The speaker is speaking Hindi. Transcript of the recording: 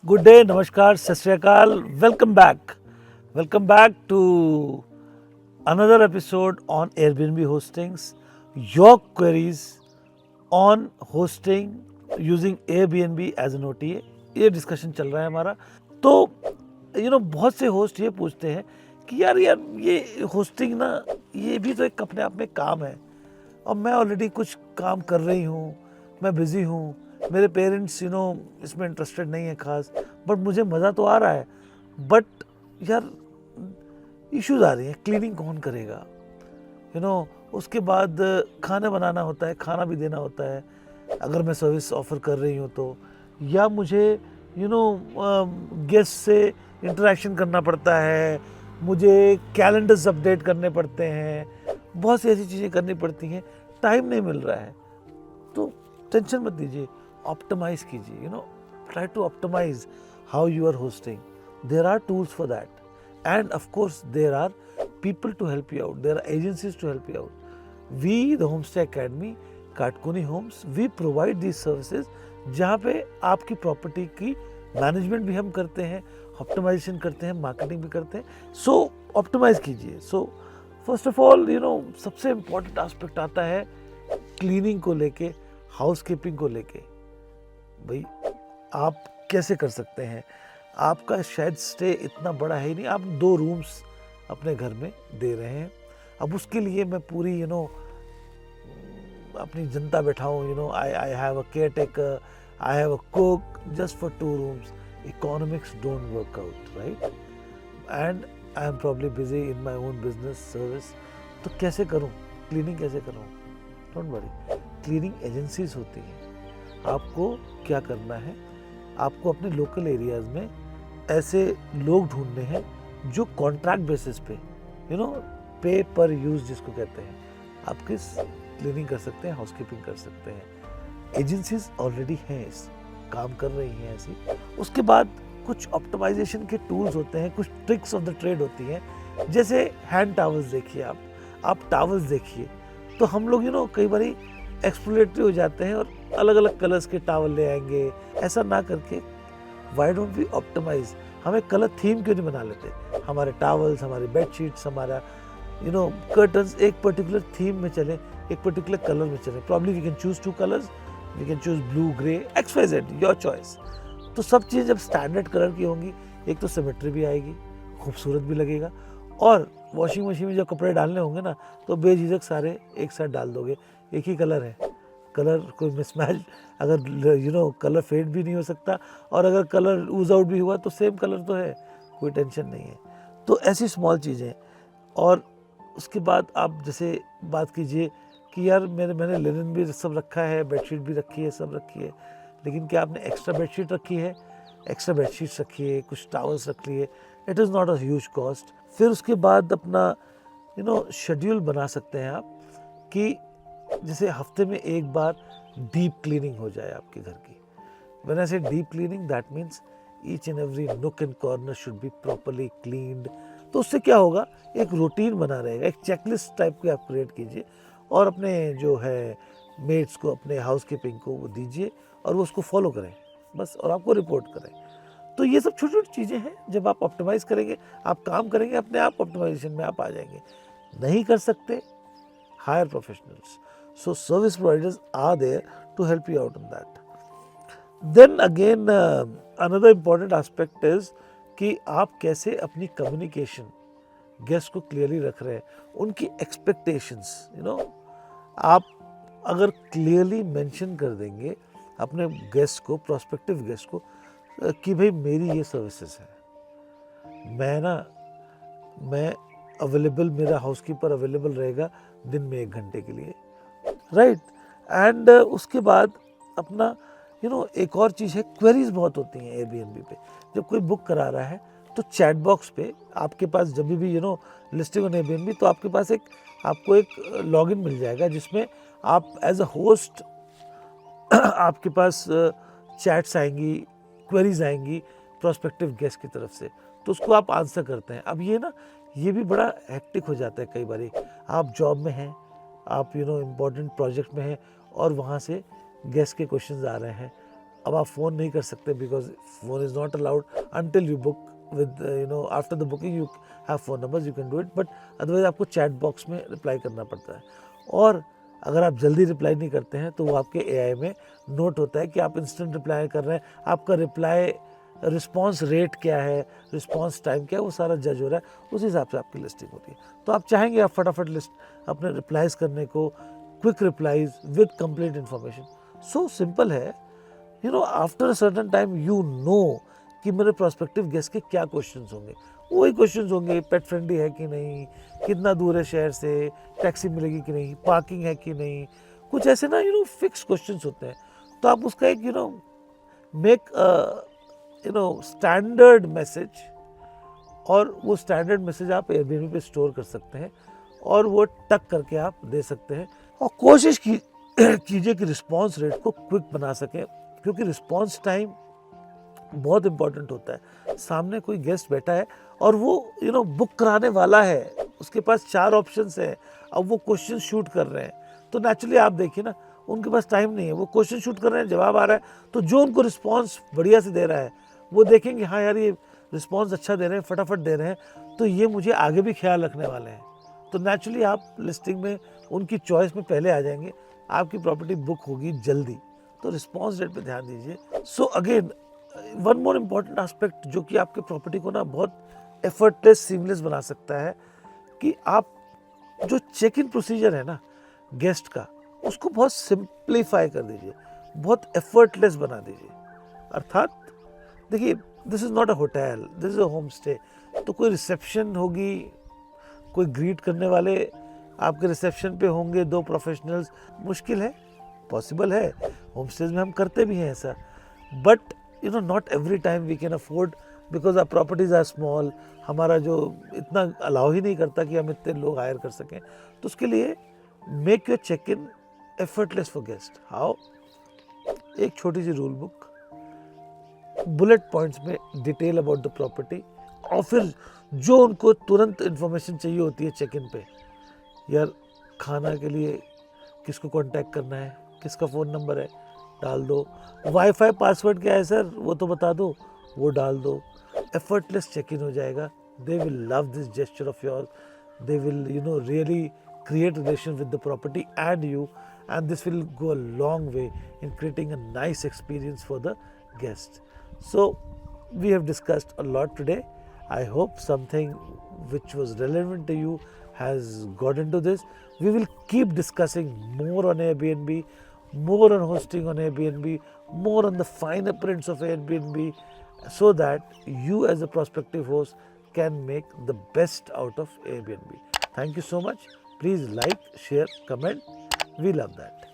Good day, namaskar, sat sri akal. Welcome back to another episode on Airbnb hostings. Your queries on hosting using Airbnb as an OTA. ये डिस्कशन चल रहा है हमारा. तो बहुत से होस्ट ये पूछते हैं कि यार ये होस्टिंग ना, ये भी तो एक अपने आप में काम है और मैं ऑलरेडी कुछ काम कर रही हूँ, मैं बिज़ी हूँ, मेरे पेरेंट्स इसमें इंटरेस्टेड नहीं है खास, बट मुझे मज़ा तो आ रहा है. बट यार इश्यूज आ रही हैं, क्लीनिंग कौन करेगा, उसके बाद खाना बनाना होता है, खाना भी देना होता है अगर मैं सर्विस ऑफर कर रही हूँ तो, या मुझे गेस्ट से इंटरेक्शन करना पड़ता है, मुझे कैलेंडर्स अपडेट करने पड़ते हैं, बहुत सी ऐसी चीज़ें करनी पड़ती हैं, टाइम नहीं मिल रहा है. तो टेंशन मत लीजिए, ऑप्टिमाइज कीजिए, try to optimize how you are hosting. There are tools for that and of course there are people to help you out, there are agencies to help you out. We the Homestay Academy, Katkoni homes, we provide these services जहाँ पे आपकी प्रॉपर्टी की मैनेजमेंट भी हम करते हैं, ऑप्टिमाइजेशन करते हैं, मार्केटिंग भी करते हैं. सो ऑप्टिमाइज कीजिए. सो फर्स्ट ऑफ ऑल सबसे इम्पॉर्टेंट एस्पेक्ट आता है क्लीनिंग को लेके, हाउसकीपिंग को लेके. भाई आप कैसे कर सकते हैं, आपका शायद स्टे इतना बड़ा है ही नहीं, आप 2 रूम्स अपने घर में दे रहे हैं. अब उसके लिए मैं पूरी अपनी जनता बैठाऊँ, I have a caretaker, I have a cook just for 2 rooms. Economics don't work out, right? And I am probably busy in my own business service. तो कैसे करूँ क्लीनिंग, कैसे करूँ? डोंट वरी, क्लीनिंग एजेंसीज होती हैं. आपको क्या करना है, आपको अपने लोकल एरियाज़ में ऐसे लोग ढूंढने हैं जो कॉन्ट्रैक्ट बेसिस पे पे पर यूज जिसको कहते हैं, आप किस क्लीनिंग कर सकते हैं, हाउसकीपिंग कर सकते हैं. एजेंसीज ऑलरेडी हैं, इस काम कर रही हैं ऐसी. उसके बाद कुछ ऑप्टिमाइजेशन के टूल्स होते हैं, कुछ ट्रिक्स ऑफ द ट्रेड होती हैं. जैसे हैंड टावल्स देखिए, आप टावल्स देखिए, तो हम लोग कई बार एक्सप्लोरेटरी हो जाते हैं और अलग अलग कलर्स के टावल ले आएंगे. ऐसा ना करके व्हाई डोंट वी ऑप्टिमाइज, हमें कलर थीम क्यों नहीं बना लेते? हमारे टावल्स, हमारे बेडशीट्स, हमारा कर्टन्स एक पर्टिकुलर थीम में चले, एक पर्टिकुलर कलर में चले. Probably we can choose 2 colours, we can choose blue, grey, XYZ, your choice. तो सब चीज़ जब स्टैंडर्ड कलर की होंगी, एक तो सिमेट्री भी आएगी, खूबसूरत भी लगेगा, और वॉशिंग मशीन में जब कपड़े डालने होंगे ना, तो बेझिझक सारे एक साथ डाल दोगे. एक ही कलर है, कलर कोई मिसमैच, अगर कलर फेड भी नहीं हो सकता, और अगर कलर यूज आउट भी हुआ तो सेम कलर तो है, कोई टेंशन नहीं है. तो ऐसी स्मॉल चीज़ें. और उसके बाद आप जैसे बात कीजिए कि यार मैंने लिनन भी सब रखा है, बेडशीट भी रखी है, सब रखी है, लेकिन क्या आपने एक्स्ट्रा बेडशीट रखी है? एक्स्ट्रा बेडशीट्स रखी है, कुछ टावल्स रख लिए, it is not a huge cost. फिर उसके बाद अपना शेड्यूल बना सकते हैं आप कि जैसे हफ्ते में एक बार डीप क्लीनिंग हो जाए आपके घर की. व्हेन आई से deep cleaning, that means each and every नुक and corner should be properly cleaned. तो उससे क्या होगा, एक रूटीन बना रहेगा, एक चेकलिस्ट टाइप की आप क्रिएट कीजिए और अपने जो है मेट्स को, अपने हाउसकीपिंग को वो दीजिए और वो उसको फॉलो करें बस, और आपको रिपोर्ट करें. तो ये सब छोटी छोटी चीज़ें हैं, जब आप ऑप्टिमाइज़ करेंगे, आप काम करेंगे, अपने आप ऑप्टिमाइजेशन में आप आ जाएंगे. नहीं कर सकते, hire professionals. So service providers are there to help you out on that. Then again another important aspect is कि आप कैसे अपनी कम्युनिकेशन गेस्ट को क्लियरली रख रहे हैं, उनकी एक्सपेक्टेशंस. आप अगर क्लियरली मेंशन कर देंगे अपने गेस्ट को, प्रोस्पेक्टिव गेस्ट को, कि भाई मेरी ये सर्विसेज है, मैं अवेलेबल, मेरा हाउसकीपर अवेलेबल रहेगा दिन में 1 घंटे के लिए, राइट? एंड उसके बाद अपना एक और चीज़ है, क्वेरीज बहुत होती हैं एयरबीएनबी पे. जब कोई बुक करा रहा है तो चैट बॉक्स पे आपके पास जब भी लिस्टिंग ऑन एयरबीएनबी, तो आपके पास आपको एक लॉगिन मिल जाएगा जिसमें आप एज अ होस्ट आपके पास चैट्स आएंगी, क्वेरीज आएंगी प्रोस्पेक्टिव गेस्ट की तरफ से, तो उसको आप आंसर करते हैं. अब ये भी बड़ा हेक्टिक हो जाता है कई बार. आप जॉब में हैं, आप इम्पोर्टेंट प्रोजेक्ट में हैं और वहाँ से गेस्ट के क्वेश्चंस आ रहे हैं, अब आप फ़ोन नहीं कर सकते because phone is not allowed until you book with after the booking you have phone numbers, you can do it, but otherwise आपको चैट बॉक्स में रिप्लाई करना पड़ता है। और अगर आप जल्दी रिप्लाई नहीं करते हैं तो वो आपके एआई में नोट होता है कि आप इंस्टेंट रिप्लाई कर रहे हैं, आपका रिप्लाई रिस्पांस रेट क्या है, रिस्पांस टाइम क्या है, वो सारा जज हो रहा है, उस हिसाब से आपकी लिस्टिंग होती है। तो आप चाहेंगे आप फटाफट लिस्ट अपने रिप्लाईज करने को, quick replies with complete information. So simple है, आफ्टर अ सर्टेन टाइम कि मेरे प्रोस्पेक्टिव गेस्ट के क्या क्वेश्चंस होंगे। वही क्वेश्चंस होंगे, पेट फ्रेंडली है कि नहीं, कितना दूर है शहर से, टैक्सी मिलेगी कि नहीं, पार्किंग है कि नहीं, कुछ ऐसे ना फिक्स क्वेश्चंस होते हैं। तो आप उसका एक मेक स्टैंडर्ड मैसेज, और वो स्टैंडर्ड मैसेज आप एयरबीएनबी पे स्टोर कर सकते हैं और वो टक करके आप दे सकते हैं। और कोशिश कीजिए कि रिस्पांस रेट को क्विक बना सकें, क्योंकि रिस्पांस टाइम बहुत इंपॉर्टेंट होता है। सामने कोई गेस्ट बैठा है और वो बुक कराने वाला है, उसके पास 4 ऑप्शंस हैं, अब वो क्वेश्चन शूट कर रहे हैं, तो नेचुरली आप देखिए ना, उनके पास टाइम नहीं है, वो क्वेश्चन शूट कर रहे हैं, जवाब आ रहा है, तो जो उनको रिस्पांस बढ़िया से दे रहा है वो देखेंगे हाँ यार ये रिस्पांस अच्छा दे रहे हैं, फटाफट दे रहे हैं, तो ये मुझे आगे भी ख्याल रखने वाले हैं। तो नेचुरली आप लिस्टिंग में उनकी चॉइस में पहले आ जाएंगे, आपकी प्रॉपर्टी बुक होगी जल्दी। तो रिस्पांस रेट पे ध्यान दीजिए। So again one more important aspect जो कि आपके प्रॉपर्टी को ना बहुत एफर्टलेस सीमलेस बना सकता है, कि आप जो चेक इन प्रोसीजर है ना गेस्ट का, उसको बहुत सिंप्लीफाई कर दीजिए, बहुत एफर्टलेस बना दीजिए। अर्थात देखिए, this is not a hotel, this is a home stay. तो कोई रिसेप्शन होगी, कोई ग्रीट करने वाले आपके रिसेप्शन पे होंगे 2 प्रोफेशनल्स, मुश्किल है, पॉसिबल है, होम स्टेज में हम करते भी हैं ऐसा, but not every time we can afford, because our properties are small, हमारा जो इतना अलाउ ही नहीं करता कि हम इतने लोग हायर कर सकें। तो उसके लिए make your check in effortless for guest. How? एक छोटी सी रूल बुक, बुलेट पॉइंट्स में डिटेल अबाउट द प्रॉपर्टी, और फिर जो उनको तुरंत इन्फॉर्मेशन चाहिए होती है चेक इन पे, यार खाना के लिए किसको कांटेक्ट करना है, किसका फ़ोन नंबर है, डाल दो, वाईफाई पासवर्ड क्या है सर वो तो बता दो, वो डाल दो, एफर्टलेस चेक इन हो जाएगा। They will love this gesture of your, they will really create relation with the property and you, and this will go a long way in creating a nice experience for the guests. So we have discussed a lot today. I hope something which was relevant to you has got into this. We will keep discussing more on Airbnb, more on hosting on Airbnb, more on the finer prints of Airbnb, so that you as a prospective host can make the best out of Airbnb. Thank you so much. Please like, share, comment. We love that.